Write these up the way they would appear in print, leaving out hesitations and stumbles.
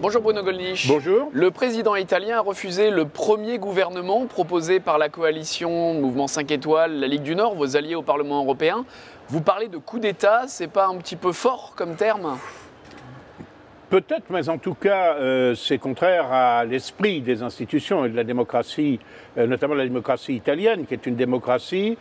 Bonjour Bruno Gollnisch. Bonjour. Le président italien a refusé le premier gouvernement proposé par la coalition Mouvement 5 étoiles, la Ligue du Nord, vos alliés au Parlement européen. Vous parlez de coup d'État, c'est pas un petit peu fort comme terme ? Peut-être, mais en tout cas, c'est contraire à l'esprit des institutions et de la démocratie, notamment la démocratie italienne, qui est une démocratie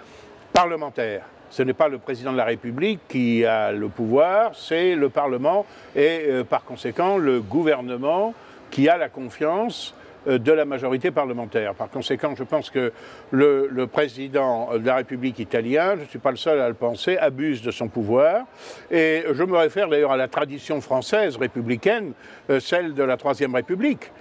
parlementaire. Ce n'est pas le président de la République qui a le pouvoir, c'est le Parlement et par conséquent le gouvernement qui a la confiance de la majorité parlementaire. Par conséquent, je pense que le président de la République italienne, je ne suis pas le seul à le penser, abuse de son pouvoir. Et je me réfère d'ailleurs à la tradition française républicaine, celle de la Troisième République.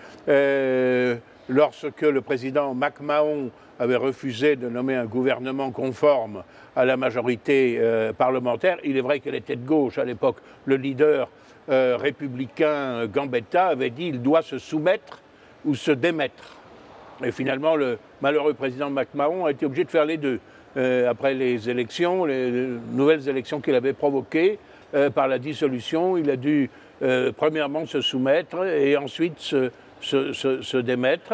Lorsque le président MacMahon avait refusé de nommer un gouvernement conforme à la majorité parlementaire, il est vrai qu'elle était de gauche à l'époque. Le leader républicain Gambetta avait dit qu'il doit se soumettre ou se démettre. Et finalement, le malheureux président MacMahon a été obligé de faire les deux. Après les élections, les nouvelles élections qu'il avait provoquées par la dissolution, il a dû premièrement se soumettre et ensuite se démettre.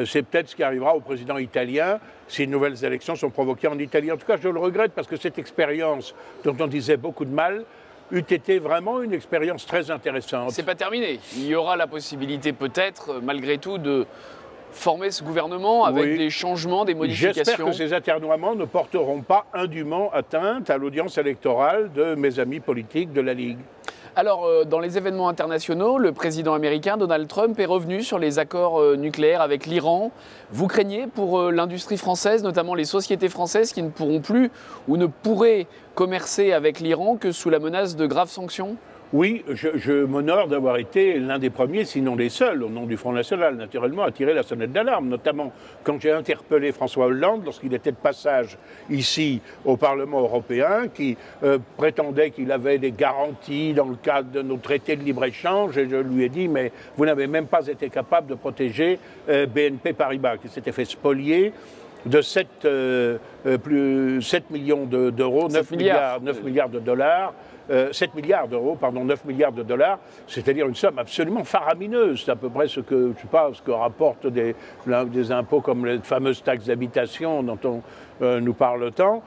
C'est peut-être ce qui arrivera au président italien si de nouvelles élections sont provoquées en Italie. En tout cas, je le regrette parce que cette expérience dont on disait beaucoup de mal eût été vraiment une expérience très intéressante. C'est pas terminé. Il y aura la possibilité peut-être, malgré tout, de former ce gouvernement avec des changements, des modifications. J'espère que ces atermoiements ne porteront pas indûment atteinte à l'audience électorale de mes amis politiques de la Ligue. Alors, dans les événements internationaux, le président américain Donald Trump est revenu sur les accords nucléaires avec l'Iran. Vous craignez pour l'industrie française, notamment les sociétés françaises qui ne pourront plus ou ne pourraient commercer avec l'Iran que sous la menace de graves sanctions ? Oui, je m'honore d'avoir été l'un des premiers, sinon les seuls, au nom du Front National, naturellement, à tirer la sonnette d'alarme, notamment quand j'ai interpellé François Hollande lorsqu'il était de passage ici au Parlement européen, qui prétendait qu'il avait des garanties dans le cadre de nos traités de libre-échange, et je lui ai dit, mais vous n'avez même pas été capable de protéger BNP Paribas, qui s'était fait spolier de 7 millions d'euros, 9 milliards de dollars, 7 milliards d'euros, pardon, 9 milliards de dollars, c'est-à-dire une somme absolument faramineuse. C'est à peu près ce que, je sais pas, ce que rapportent des impôts comme les fameuses taxes d'habitation dont on nous parle tant.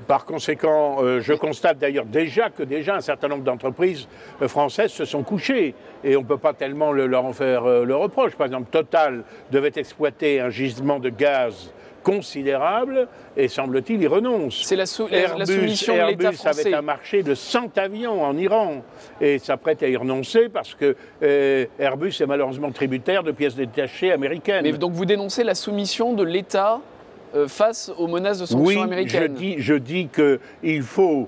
Par conséquent, je constate d'ailleurs déjà un certain nombre d'entreprises françaises se sont couchées et on ne peut pas tellement leur en faire le reproche. Par exemple, Total devait exploiter un gisement de gaz considérable et semble-t-il y renonce. C'est la soumission de l'État français. Airbus avait un marché de 100 avions en Iran et s'apprête à y renoncer parce que Airbus est malheureusement tributaire de pièces détachées américaines. Mais donc vous dénoncez la soumission de l'État face aux menaces de sanctions américaines. Oui, je dis qu'il faut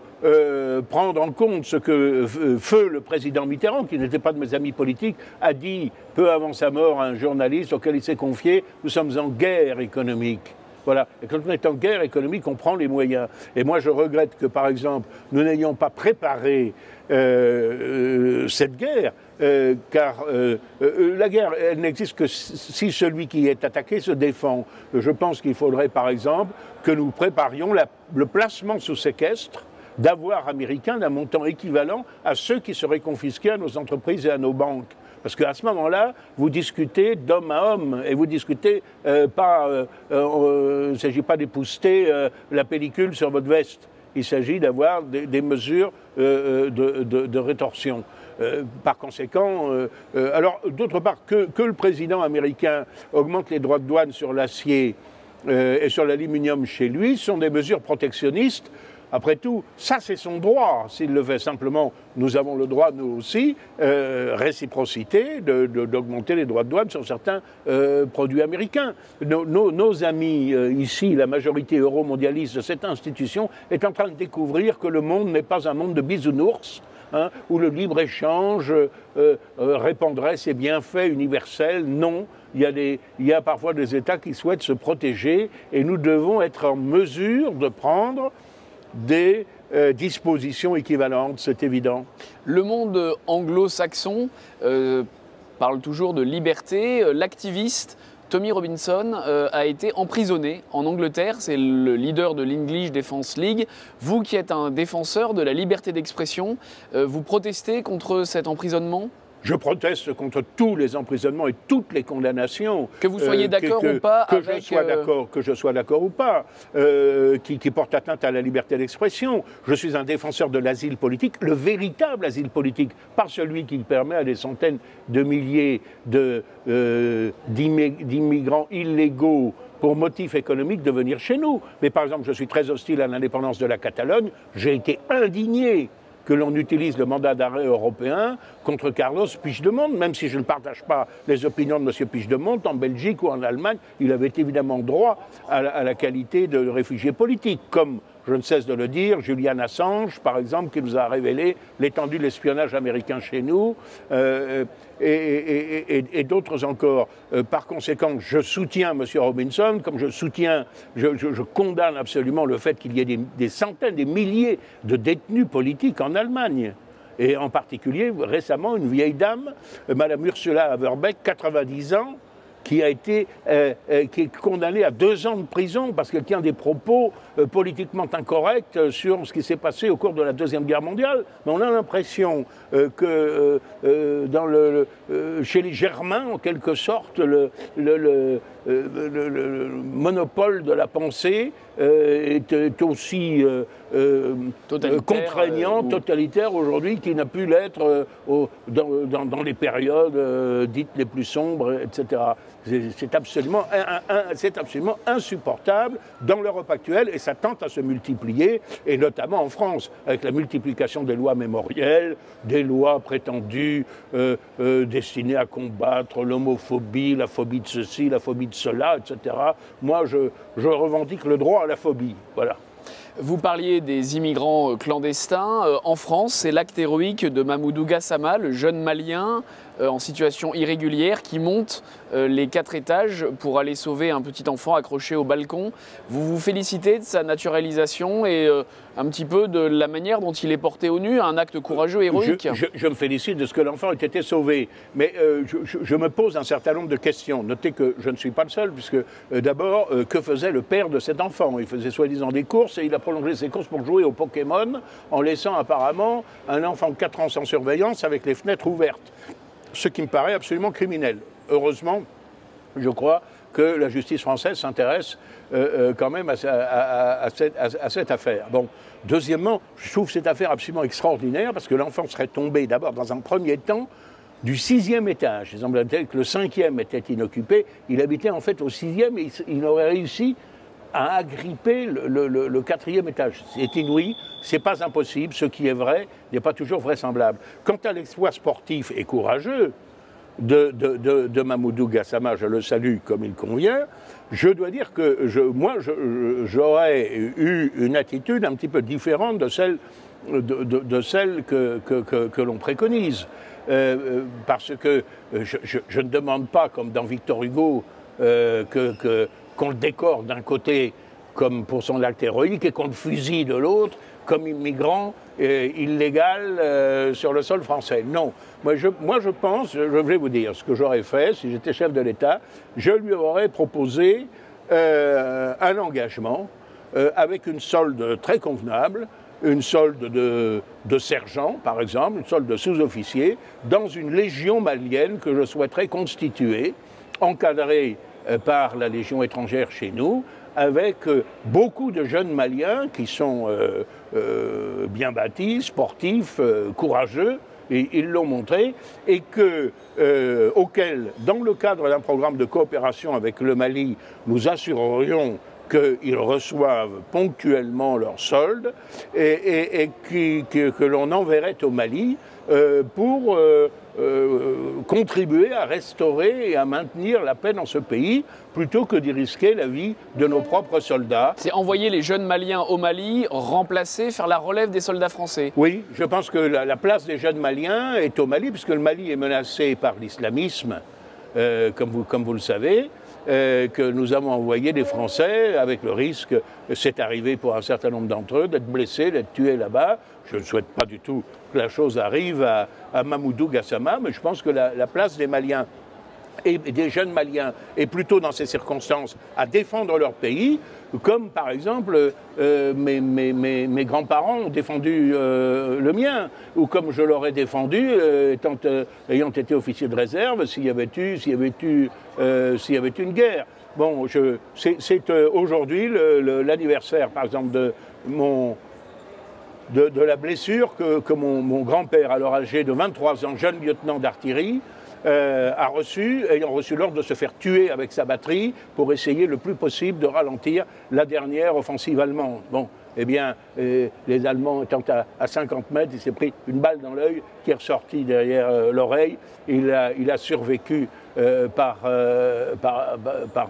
prendre en compte ce que feu le président Mitterrand, qui n'était pas de mes amis politiques, a dit peu avant sa mort à un journaliste auquel il s'est confié « Nous sommes en guerre économique ». Voilà. Et quand on est en guerre économique, on prend les moyens. Et moi, je regrette que, par exemple, nous n'ayons pas préparé cette guerre, car la guerre, elle n'existe que si celui qui est attaqué se défend. Je pense qu'il faudrait, par exemple, que nous préparions le placement sous séquestre d'avoirs américains d'un montant équivalent à ceux qui seraient confisqués à nos entreprises et à nos banques. Parce qu'à ce moment-là, vous discutez d'homme à homme et vous discutez il ne s'agit pas d'épousseter la pellicule sur votre veste. Il s'agit d'avoir des mesures de rétorsion. Par conséquent, alors d'autre part, que le président américain augmente les droits de douane sur l'acier et sur l'aluminium chez lui sont des mesures protectionnistes. Après tout, ça c'est son droit. S'il le fait simplement, nous avons le droit, nous aussi, réciprocité, d'augmenter les droits de douane sur certains produits américains. Nos amis ici, la majorité euro-mondialiste de cette institution, est en train de découvrir que le monde n'est pas un monde de bisounours, où le libre-échange répandrait ses bienfaits universels. Non, il y a parfois des États qui souhaitent se protéger et nous devons être en mesure de prendre des dispositions équivalentes, c'est évident. Le monde anglo-saxon parle toujours de liberté. L'activiste Tommy Robinson a été emprisonné en Angleterre. C'est le leader de l'English Defence League. Vous qui êtes un défenseur de la liberté d'expression, vous protestez contre cet emprisonnement ? Je proteste contre tous les emprisonnements et toutes les condamnations. Que vous soyez d'accord ou pas que je sois d'accord ou pas, qui portent atteinte à la liberté d'expression. Je suis un défenseur de l'asile politique, le véritable asile politique, pas celui qui permet à des centaines de milliers d'immigrants illégaux pour motifs économiques de venir chez nous. Mais par exemple, je suis très hostile à l'indépendance de la Catalogne. J'ai été indigné que l'on utilise le mandat d'arrêt européen contre Carlos Puigdemont, même si je ne partage pas les opinions de M. Puigdemont, en Belgique ou en Allemagne, il avait évidemment droit à la qualité de réfugié politique, comme, je ne cesse de le dire, Julian Assange, par exemple, qui nous a révélé l'étendue de l'espionnage américain chez nous, et d'autres encore. Par conséquent, je soutiens M. Robinson, comme je condamne absolument le fait qu'il y ait des centaines, des milliers de détenus politiques en Allemagne. Et en particulier, récemment, une vieille dame, Mme Ursula Haverbeck, 90 ans, qui est condamnée à 2 ans de prison parce qu'elle tient des propos politiquement incorrects sur ce qui s'est passé au cours de la Deuxième Guerre mondiale. Mais on a l'impression que chez les Germains, en quelque sorte, le monopole de la pensée est aussi contraignant, totalitaire aujourd'hui qu'il n'a pu l'être dans les périodes dites les plus sombres, etc. C'est absolument insupportable dans l'Europe actuelle et ça tente à se multiplier, et notamment en France, avec la multiplication des lois mémorielles, des lois prétendues destinées à combattre l'homophobie, la phobie de ceci, la phobie de cela, etc. Moi, je revendique le droit à la phobie. Voilà. Vous parliez des immigrants clandestins. En France, c'est l'acte héroïque de Mamoudou Gassama, le jeune Malien en situation irrégulière qui monte les 4 étages pour aller sauver un petit enfant accroché au balcon. Vous vous félicitez de sa naturalisation et un petit peu de la manière dont il est porté au nu, un acte courageux et héroïque. Je me félicite de ce que l'enfant ait été sauvé, mais je me pose un certain nombre de questions. Notez que je ne suis pas le seul, puisque d'abord, que faisait le père de cet enfant? Il faisait soi-disant des courses et il a prolongé ses courses pour jouer au Pokémon en laissant apparemment un enfant de 4 ans sans surveillance avec les fenêtres ouvertes. Ce qui me paraît absolument criminel. Heureusement, je crois que la justice française s'intéresse quand même à cette affaire. Bon. Deuxièmement, je trouve cette affaire absolument extraordinaire parce que l'enfant serait tombé d'abord dans un premier temps du 6e étage. Il semblerait que le 5e était inoccupé. Il habitait en fait au 6e et il aurait réussi à agripper le 4e étage. C'est inouï, c'est pas impossible, ce qui est vrai n'est pas toujours vraisemblable. Quant à l'exploit sportif et courageux de Mamoudou Gassama, je le salue comme il convient, je dois dire que j'aurais eu une attitude un petit peu différente de celle que l'on préconise. Parce que je ne demande pas, comme dans Victor Hugo, qu'on le décore d'un côté comme pour son acte héroïque et qu'on le fusille de l'autre comme immigrant illégal sur le sol français. Non. Moi, je pense, je vais vous dire, ce que j'aurais fait si j'étais chef de l'État, je lui aurais proposé un engagement avec une solde très convenable, une solde de sergent, par exemple, une solde de sous-officier, dans une légion malienne que je souhaiterais constituer, encadrée par la Légion étrangère chez nous, avec beaucoup de jeunes Maliens qui sont bien bâtis, sportifs, courageux, et ils l'ont montré, et auxquels, dans le cadre d'un programme de coopération avec le Mali, nous assurerions qu'ils reçoivent ponctuellement leur solde et que l'on enverrait au Mali pour contribuer à restaurer et à maintenir la paix dans ce pays plutôt que d'y risquer la vie de nos propres soldats. C'est envoyer les jeunes Maliens au Mali, remplacer, faire la relève des soldats français. Oui, je pense que la place des jeunes Maliens est au Mali, puisque le Mali est menacé par l'islamisme, comme vous le savez. Que nous avons envoyé des Français avec le risque, c'est arrivé pour un certain nombre d'entre eux, d'être blessés, d'être tués là-bas. Je ne souhaite pas du tout que la chose arrive à Mamoudou Gassama, mais je pense que la place des Maliens et des jeunes Maliens, et plutôt dans ces circonstances, à défendre leur pays, comme par exemple mes grands-parents ont défendu le mien, ou comme je l'aurais défendu ayant été officier de réserve s'il y avait eu une guerre. Bon, c'est aujourd'hui l'anniversaire, par exemple, de la blessure que mon grand-père, alors âgé de 23 ans, jeune lieutenant d'artillerie, ayant reçu l'ordre de se faire tuer avec sa batterie pour essayer le plus possible de ralentir la dernière offensive allemande. Bon, eh bien, les Allemands étant à 50 mètres, il s'est pris une balle dans l'œil qui est ressortie derrière l'oreille. Il a survécu par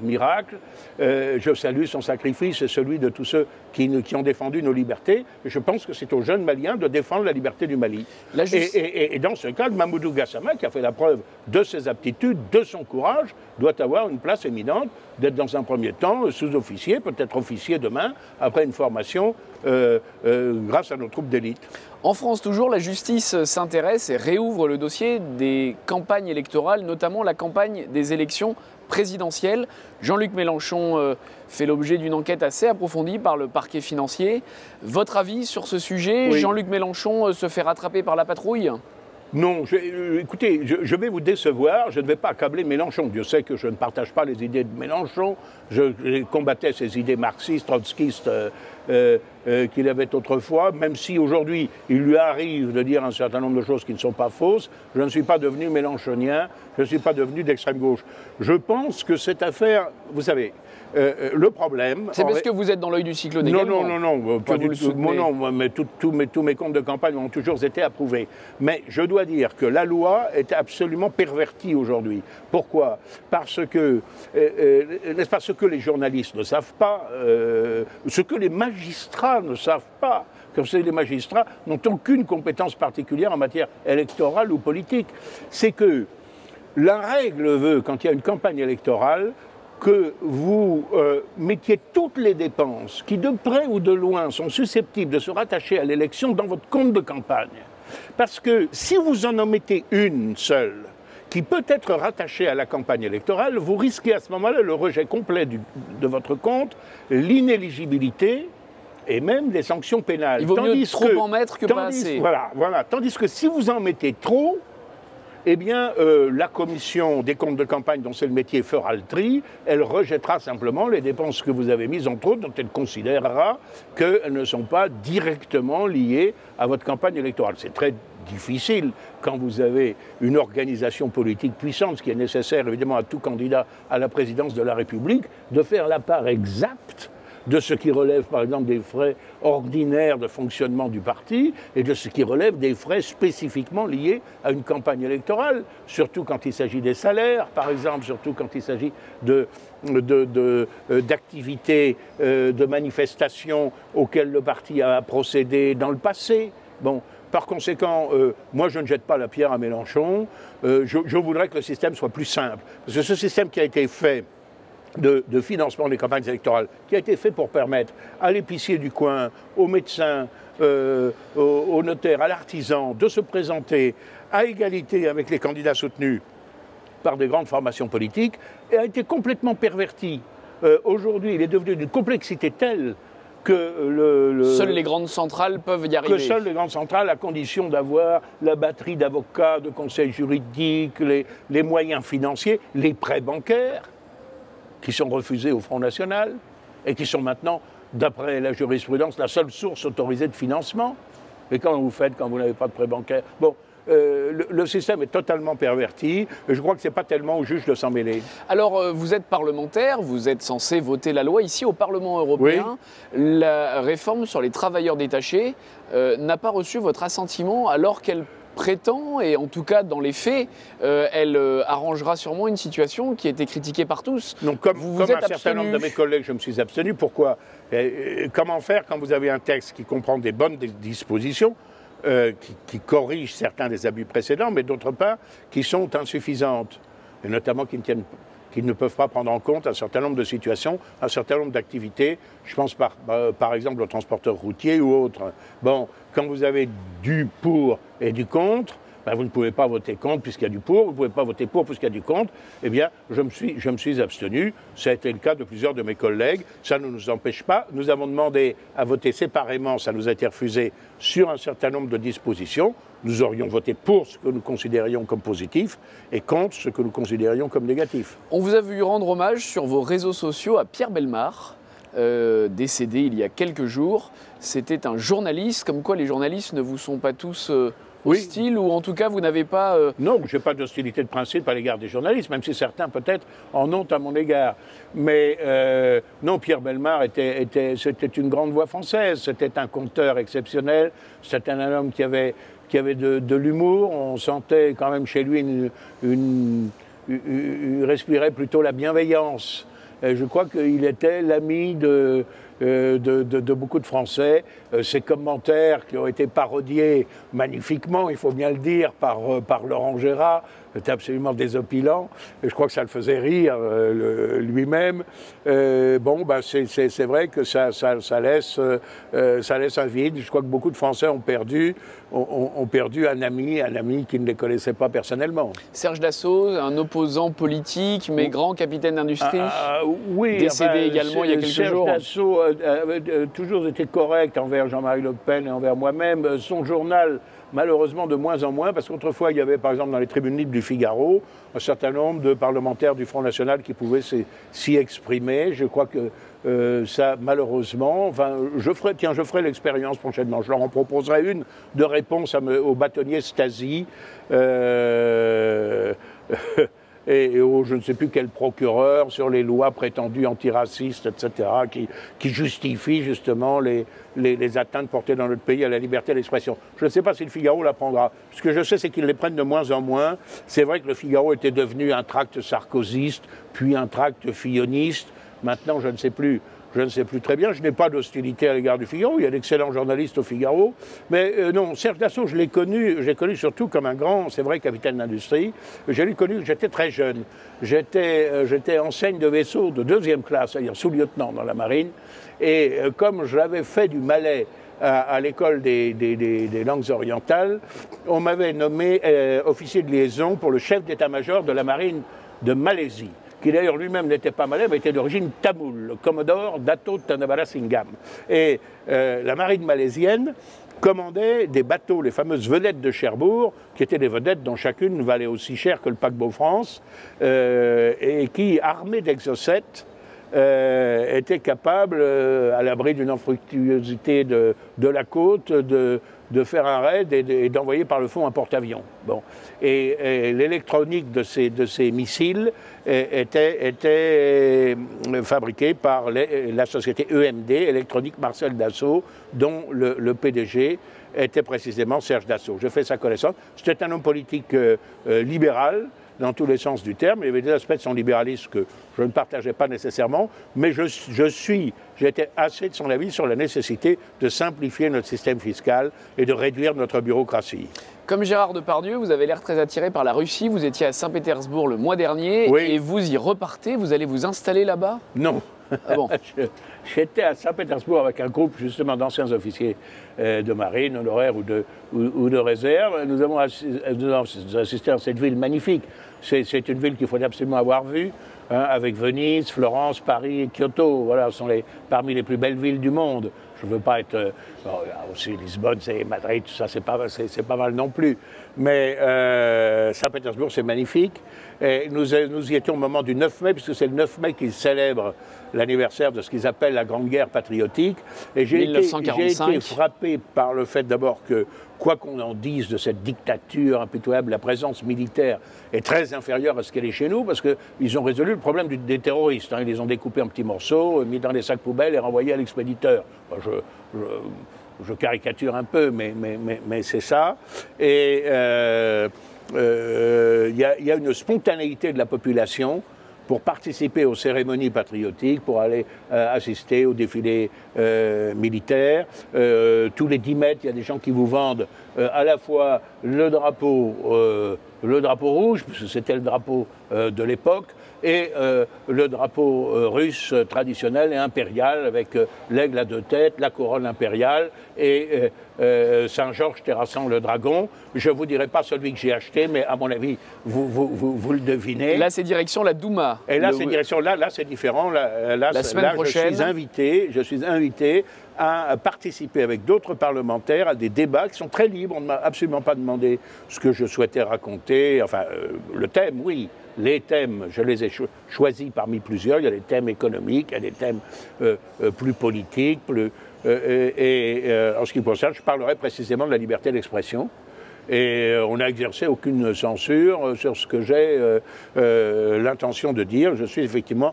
miracle. Je salue son sacrifice et celui de tous ceux qui ont défendu nos libertés. Et je pense que c'est aux jeunes Maliens de défendre la liberté du Mali. Et dans ce cas, Mamadou Gassama, qui a fait la preuve de ses aptitudes, de son courage, doit avoir une place éminente d'être dans un premier temps sous-officier, peut-être officier demain, après une formation grâce à nos troupes d'élite. En France toujours, la justice s'intéresse et réouvre le dossier des campagnes électorales, notamment la campagne des élections présidentielles. Jean-Luc Mélenchon fait l'objet d'une enquête assez approfondie par le parquet financier. Votre avis sur ce sujet? Oui. Jean-Luc Mélenchon se fait rattraper par la patrouille? Non, écoutez, je vais vous décevoir, je ne vais pas accabler Mélenchon. Dieu sait que je ne partage pas les idées de Mélenchon, je combattais ses idées marxistes, trotskistes qu'il avait autrefois, même si aujourd'hui il lui arrive de dire un certain nombre de choses qui ne sont pas fausses. Je ne suis pas devenu mélenchonien, je ne suis pas devenu d'extrême gauche. Je pense que cette affaire, vous savez, le problème... C'est parce que vous êtes dans l'œil du cyclone également. Non, pas du tout. Non, mais tous mes comptes de campagne ont toujours été approuvés. Mais je dois dire que la loi est absolument pervertie aujourd'hui. Pourquoi? Parce que, n'est-ce pas, ce que les journalistes ne savent pas, ce que les magistrats ne savent pas, que les magistrats n'ont aucune compétence particulière en matière électorale ou politique, c'est que la règle veut, quand il y a une campagne électorale, que vous mettiez toutes les dépenses qui, de près ou de loin, sont susceptibles de se rattacher à l'élection dans votre compte de campagne. Parce que si vous en omettez une seule, qui peut être rattachée à la campagne électorale, vous risquez à ce moment-là le rejet complet de votre compte, l'inéligibilité et même des sanctions pénales. Il vaut mieux trop en mettre que pas assez. Voilà. Tandis que si vous en mettez trop, eh bien, la commission des comptes de campagne, dont c'est le métier, fera le tri. Elle rejettera simplement les dépenses que vous avez mises, entre autres, dont elle considérera qu'elles ne sont pas directement liées à votre campagne électorale. C'est très difficile quand vous avez une organisation politique puissante, ce qui est nécessaire évidemment à tout candidat à la présidence de la République, de faire la part exacte de ce qui relève par exemple des frais ordinaires de fonctionnement du parti et de ce qui relève des frais spécifiquement liés à une campagne électorale, surtout quand il s'agit des salaires par exemple, surtout quand il s'agit d'activités, de manifestations auxquelles le parti a procédé dans le passé. Bon. Par conséquent, moi je ne jette pas la pierre à Mélenchon, je voudrais que le système soit plus simple, parce que ce système qui a été fait de financement des campagnes électorales, qui a été fait pour permettre à l'épicier du coin, aux médecins, aux notaires, à l'artisan, de se présenter à égalité avec les candidats soutenus par des grandes formations politiques, et a été complètement perverti. Aujourd'hui, il est devenu d'une complexité telle que seules les grandes centrales peuvent y arriver. Que seules les grandes centrales, à condition d'avoir la batterie d'avocats, de conseils juridiques, les moyens financiers, les prêts bancaires, qui sont refusés au Front National et qui sont maintenant, d'après la jurisprudence, la seule source autorisée de financement. Et comment vous faites quand vous n'avez pas de prêt bancaire? Bon, le système est totalement perverti. Et je crois que ce n'est pas tellement aux juges de s'en mêler. Alors, vous êtes parlementaire, vous êtes censé voter la loi. Ici, au Parlement européen, oui. La réforme sur les travailleurs détachés n'a pas reçu votre assentiment alors qu'elle prétend, et en tout cas dans les faits, elle arrangera sûrement une situation qui a été critiquée par tous. Donc comme un certain nombre de mes collègues, je me suis abstenu. Pourquoi? Comment faire quand vous avez un texte qui comprend des bonnes dispositions, qui corrigent certains des abus précédents, mais d'autre part qui sont insuffisantes, et notamment qui ne peuvent pas prendre en compte un certain nombre de situations, un certain nombre d'activités. Je pense par exemple aux transporteurs routiers ou autres. Bon, quand vous avez du pour et du contre, ben, vous ne pouvez pas voter contre puisqu'il y a du pour, vous ne pouvez pas voter pour puisqu'il y a du contre. Eh bien, je me suis abstenu. Ça a été le cas de plusieurs de mes collègues. Ça ne nous empêche pas. Nous avons demandé à voter séparément, ça nous a été refusé sur un certain nombre de dispositions. Nous aurions voté pour ce que nous considérions comme positif et contre ce que nous considérions comme négatif. On vous a vu rendre hommage sur vos réseaux sociaux à Pierre Bellemare, décédé il y a quelques jours. C'était un journaliste, comme quoi les journalistes ne vous sont pas tous hostiles, ou en tout cas vous n'avez pas... Non, je n'ai pas d'hostilité de principe à l'égard des journalistes, même si certains peut-être en ont à mon égard. Mais non, Pierre Bellemare c'était une grande voix française, c'était un conteur exceptionnel, c'était un homme qui avait de l'humour. On sentait quand même chez lui il respirait plutôt la bienveillance. Et je crois qu'il était l'ami de beaucoup de Français. Ses commentaires qui ont été parodiés magnifiquement, il faut bien le dire, par Laurent Gérard, étaient absolument désopilants. Et je crois que ça le faisait rire lui-même. Bon, ben c'est vrai que ça laisse un vide. Je crois que beaucoup de Français ont perdu un ami qui ne les connaissait pas personnellement. Serge Dassault, un opposant politique, mais grand capitaine d'industrie, oui, décédé également il y a quelques jours. Serge Dassault a toujours été correct envers Jean-Marie Le Pen et envers moi-même. Son journal, malheureusement, de moins en moins, parce qu'autrefois, il y avait, par exemple, dans les tribunes libres du Figaro, un certain nombre de parlementaires du Front National qui pouvaient s'y exprimer. Je crois que ça, malheureusement, enfin, je ferai l'expérience prochainement. Je leur en proposerai une de réponse au bâtonnier Stasi. Et au je ne sais plus quel procureur sur les lois prétendues antiracistes, etc., qui justifient justement les atteintes portées dans notre pays à la liberté d'expression. Je ne sais pas si le Figaro la prendra. Ce que je sais, c'est qu'ils les prennent de moins en moins. C'est vrai que le Figaro était devenu un tract sarkozyste, puis un tract filloniste. Maintenant, je ne sais plus très bien. Je n'ai pas d'hostilité à l'égard du Figaro. Il y a d'excellents journalistes au Figaro. Mais non, Serge Dassault, je l'ai connu surtout comme un grand, c'est vrai, capitaine d'industrie. Je l'ai connu, j'étais très jeune. J'étais enseigne de vaisseau de 2e classe, c'est-à-dire sous-lieutenant dans la marine. Et comme j'avais fait du Malais à l'école des langues orientales, on m'avait nommé officier de liaison pour le chef d'état-major de la marine de Malaisie, qui d'ailleurs lui-même n'était pas malais, mais était d'origine tamoule, le commodore Dato Tanabarasingam. Et la marine malaisienne commandait des bateaux, les fameuses vedettes de Cherbourg, qui étaient des vedettes dont chacune valait aussi cher que le paquebot France, et qui, armés d'exocètes, étaient capables, à l'abri d'une infructuosité de la côte, de faire un raid et d'envoyer par le fond un porte-avions. Bon. Et l'électronique de ces missiles était fabriquée par la société EMD, Électronique Marcel Dassault, dont le PDG était précisément Serge Dassault. Je fais sa connaissance. C'était un homme politique libéral, dans tous les sens du terme. Il y avait des aspects de son libéralisme que je ne partageais pas nécessairement, mais j'étais assez de son avis sur la nécessité de simplifier notre système fiscal et de réduire notre bureaucratie. Comme Gérard Depardieu, vous avez l'air très attiré par la Russie. Vous étiez à Saint-Pétersbourg le mois dernier, oui. Et vous y repartez. Vous allez vous installer là-bas ? Non. Ah bon. J'étais à Saint-Pétersbourg avec un groupe justement d'anciens officiers de marine, honoraires ou de réserve. Nous avons assisté à cette ville magnifique. C'est une ville qu'il faut absolument avoir vue, hein, avec Venise, Florence, Paris, Kyoto. Voilà, ce sont parmi les plus belles villes du monde. Je ne veux pas être... bon, aussi Lisbonne, c'est Madrid, tout ça, c'est pas mal non plus. Mais Saint-Pétersbourg, c'est magnifique. Et nous y étions au moment du 9 mai, puisque c'est le 9 mai qu'ils célèbrent l'anniversaire de ce qu'ils appellent la Grande Guerre patriotique. Et j'ai été frappé par le fait d'abord que, quoi qu'on en dise de cette dictature impitoyable, la présence militaire est très inférieure à ce qu'elle est chez nous, parce qu'ils ont résolu le problème des terroristes. Hein. Ils les ont découpés en petits morceaux, mis dans des sacs poubelles et renvoyés à l'expéditeur. Enfin, je caricature un peu, mais c'est ça. Et il y a une spontanéité de la population pour participer aux cérémonies patriotiques, pour aller assister aux défilés militaires. Tous les 10 mètres, il y a des gens qui vous vendent à la fois le drapeau rouge, parce que c'était le drapeau de l'époque, et le drapeau russe traditionnel et impérial, avec l'aigle à 2 têtes, la couronne impériale, et Saint-Georges terrassant le Dragon. Je ne vous dirai pas celui que j'ai acheté, mais à mon avis, vous le devinez. Là, c'est direction la Douma. Et là, c'est direction, là c'est différent. La semaine prochaine. Je suis invité à participer avec d'autres parlementaires à des débats qui sont très libres. On ne m'a absolument pas demandé ce que je souhaitais raconter. Enfin, le thème, oui. Les thèmes, je les ai choisis parmi plusieurs. Il y a des thèmes économiques, il y a des thèmes plus politiques. En ce qui me concerne, je parlerai précisément de la liberté d'expression. Et on n'a exercé aucune censure sur ce que j'ai l'intention de dire. Je suis effectivement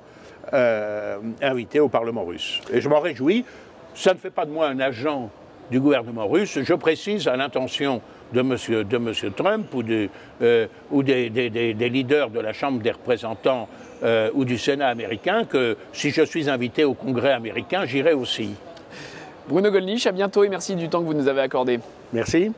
invité au Parlement russe. Et je m'en réjouis. Ça ne fait pas de moi un agent du gouvernement russe. Je précise à l'intention de M. Trump ou des leaders de la Chambre des représentants ou du Sénat américain que si je suis invité au Congrès américain, j'irai aussi. Bruno Gollnisch, à bientôt et merci du temps que vous nous avez accordé. Merci.